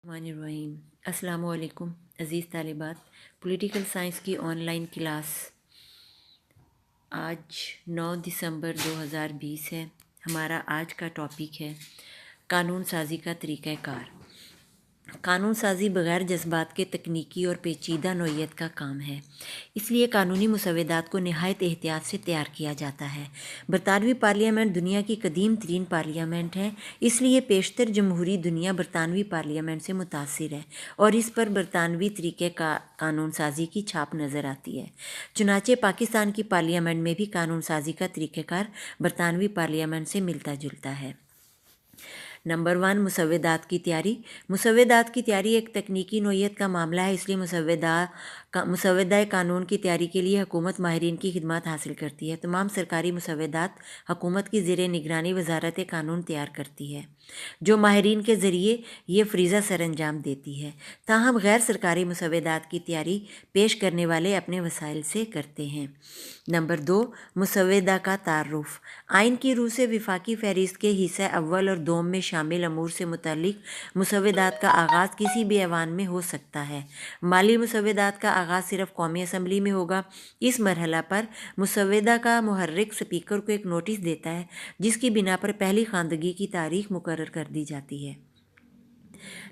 الرحمن السلام علیکم عزیز طالبات، پولیٹیکل سائنس کی آن لائن کلاس آج 9 دسمبر 2020 ہے۔ ہمارا آج کا ٹاپک ہے قانون سازی کا طریقہ کار۔ قانون سازی بغیر جذبات کے تکنیکی اور پیچیدہ نوعیت کا کام ہے، اس لیے قانونی مسودات کو نہایت احتیاط سے تیار کیا جاتا ہے۔ برطانوی پارلیمنٹ دنیا کی قدیم ترین پارلیمنٹ ہے، اس لیے بیشتر جمہوری دنیا برطانوی پارلیمنٹ سے متاثر ہے اور اس پر برطانوی طریقے کا قانون سازی کی چھاپ نظر آتی ہے۔ چنانچہ پاکستان کی پارلیمنٹ میں بھی قانون سازی کا طریقہ کار برطانوی پارلیمنٹ سے ملتا جلتا ہے۔ نمبر 1، مسودات کی تیاری۔ مسودات کی تیاری ایک تکنیکی نوعیت کا معاملہ ہے، اس لیے مسودہ قانون کی تیاری کے لیے حکومت ماہرین کی خدمات حاصل کرتی ہے۔ تمام سرکاری مسودات حکومت کی زیر نگرانی وزارت قانون تیار کرتی ہے، جو ماہرین کے ذریعے یہ فریضہ سر انجام دیتی ہے۔ تاہم غیر سرکاری مسودات کی تیاری پیش کرنے والے اپنے وسائل سے کرتے ہیں۔ نمبر 2، مسودہ کا تعارف۔ آئین کی روح سے وفاقی فہرست کے حصہ اول اور دوم میں شامل امور سے متعلق مسودات کا آغاز کسی بھی ایوان میں ہو سکتا ہے۔ مالی مسودات کا آغاز صرف قومی اسمبلی میں ہوگا۔ اس مرحلہ پر مسودہ کا محرک اسپیکر کو ایک نوٹس دیتا ہے، جس کی بنا پر پہلی خواندگی کی تاریخ مقرر کر دی جاتی ہے۔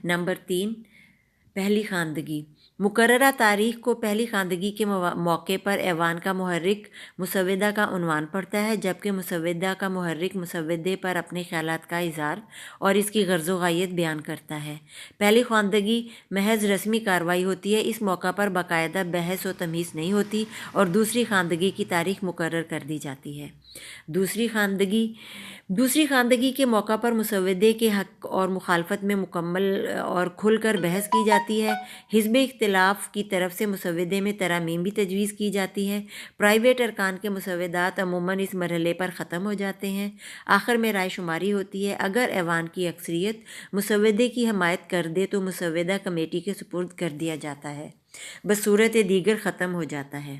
نمبر 3، پہلی خواندگی۔ مقررہ تاریخ کو پہلی خواندگی کے موقع پر ایوان کا محرک مسودہ کا عنوان پڑھتا ہے، جبکہ مسودہ کا محرک مسودے پر اپنے خیالات کا اظہار اور اس کی غرض و غایت بیان کرتا ہے۔ پہلی خواندگی محض رسمی کارروائی ہوتی ہے، اس موقع پر باقاعدہ بحث و تمیز نہیں ہوتی اور دوسری خواندگی کی تاریخ مقرر کر دی جاتی ہے۔ دوسری خواندگی کے موقع پر مسودے کے حق اور مخالفت میں مکمل اور کھل کر بحث کی جاتی ہے۔ حزب اختلاف کی طرف سے مسودے میں ترامیم بھی تجویز کی جاتی ہیں۔ پرائیویٹ ارکان کے مسودات عموماً اس مرحلے پر ختم ہو جاتے ہیں۔ آخر میں رائے شماری ہوتی ہے۔ اگر ایوان کی اکثریت مسودے کی حمایت کر دے تو مسودہ کمیٹی کے سپرد کر دیا جاتا ہے، بصورت دیگر ختم ہو جاتا ہے۔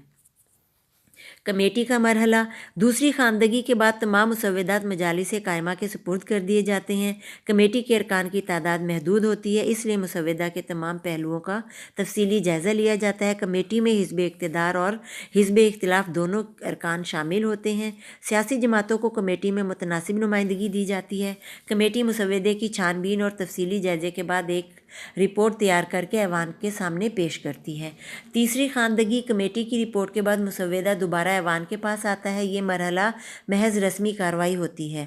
کمیٹی کا مرحلہ۔ دوسری خواندگی کے بعد تمام مسودات مجالس قائمہ کے سپرد کر دیے جاتے ہیں۔ کمیٹی کے ارکان کی تعداد محدود ہوتی ہے، اس لیے مسودہ کے تمام پہلوؤں کا تفصیلی جائزہ لیا جاتا ہے۔ کمیٹی میں حزب اقتدار اور حزب اختلاف دونوں ارکان شامل ہوتے ہیں۔ سیاسی جماعتوں کو کمیٹی میں متناسب نمائندگی دی جاتی ہے۔ کمیٹی مسودے کی چھان بین اور تفصیلی جائزے کے بعد ایک رپورٹ تیار کر کے ایوان کے سامنے پیش کرتی ہے۔ تیسری خواندگی۔ کمیٹی کی رپورٹ کے بعد مسودہ دوبارہ ایوان کے پاس آتا ہے۔ یہ مرحلہ محض رسمی کارروائی ہوتی ہے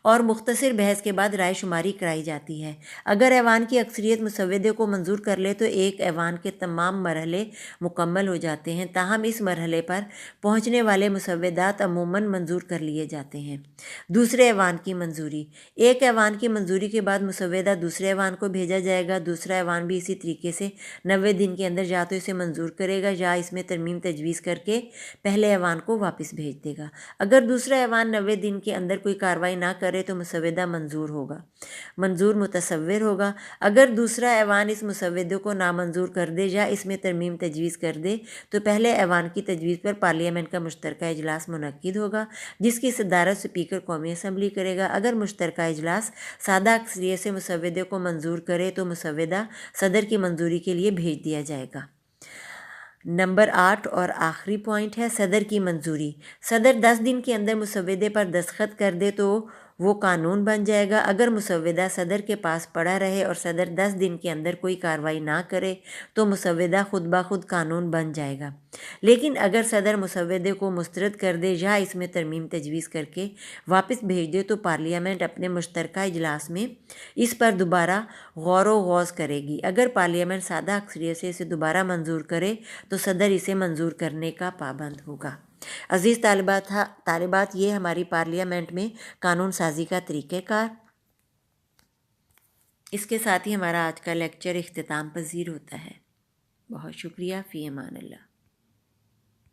اور مختصر بحث کے بعد رائے شماری کرائی جاتی ہے۔ اگر ایوان کی اکثریت مسودے کو منظور کر لے تو ایک ایوان کے تمام مرحلے مکمل ہو جاتے ہیں، تاہم اس مرحلے پر پہنچنے والے مسودات عموماً منظور کر لیے جاتے ہیں۔ دوسرے ایوان کی منظوری۔ ایک ایوان کی منظوری کے بعد مسودہ دوسرے ایوان کو بھیجا جائے گا۔ دوسرا ایوان بھی اسی طریقے سے 90 دن کے اندر یا تو اسے منظور کرے گا یا اس میں ترمیم تجویز کر کے پہلے ایوان کو واپس بھیج دے گا۔ اگر دوسرا ایوان 90 دن کے اندر کوئی کارروائی نہ کرے تو مسودہ منظور متصور ہوگا۔ اگر دوسرا ایوان اس مسودے کو نامنظور کر دے یا اس میں ترمیم تجویز کر دے تو پہلے ایوان کی تجویز پر پارلیمنٹ کا مشترکہ اجلاس منعقد ہوگا، جس کی صدارت اسپیکر قومی اسمبلی کرے گا۔ اگر مشترکہ اجلاس سادہ اکثریت سے مسودے کو منظور کرے تو مسودہ صدر کی منظوری کے لیے بھیج دیا جائے گا۔ نمبر 8 اور آخری پوائنٹ ہے صدر کی منظوری۔ صدر 10 دن کے اندر مسودے پر دستخط کر دے تو وہ قانون بن جائے گا۔ اگر مسودہ صدر کے پاس پڑا رہے اور صدر 10 دن کے اندر کوئی کارروائی نہ کرے تو مسودہ خود بخود قانون بن جائے گا، لیکن اگر صدر مسودے کو مسترد کر دے یا اس میں ترمیم تجویز کر کے واپس بھیج دے تو پارلیمنٹ اپنے مشترکہ اجلاس میں اس پر دوبارہ غور و خوض کرے گی۔ اگر پارلیمنٹ سادہ اکثریت سے اسے دوبارہ منظور کرے تو صدر اسے منظور کرنے کا پابند ہوگا۔ عزیز طالبات، یہ ہماری پارلیمنٹ میں قانون سازی کا طریقہ کار۔ اس کے ساتھ ہی ہمارا آج کا لیکچر اختتام پذیر ہوتا ہے۔ بہت شکریہ۔ فی امان اللہ۔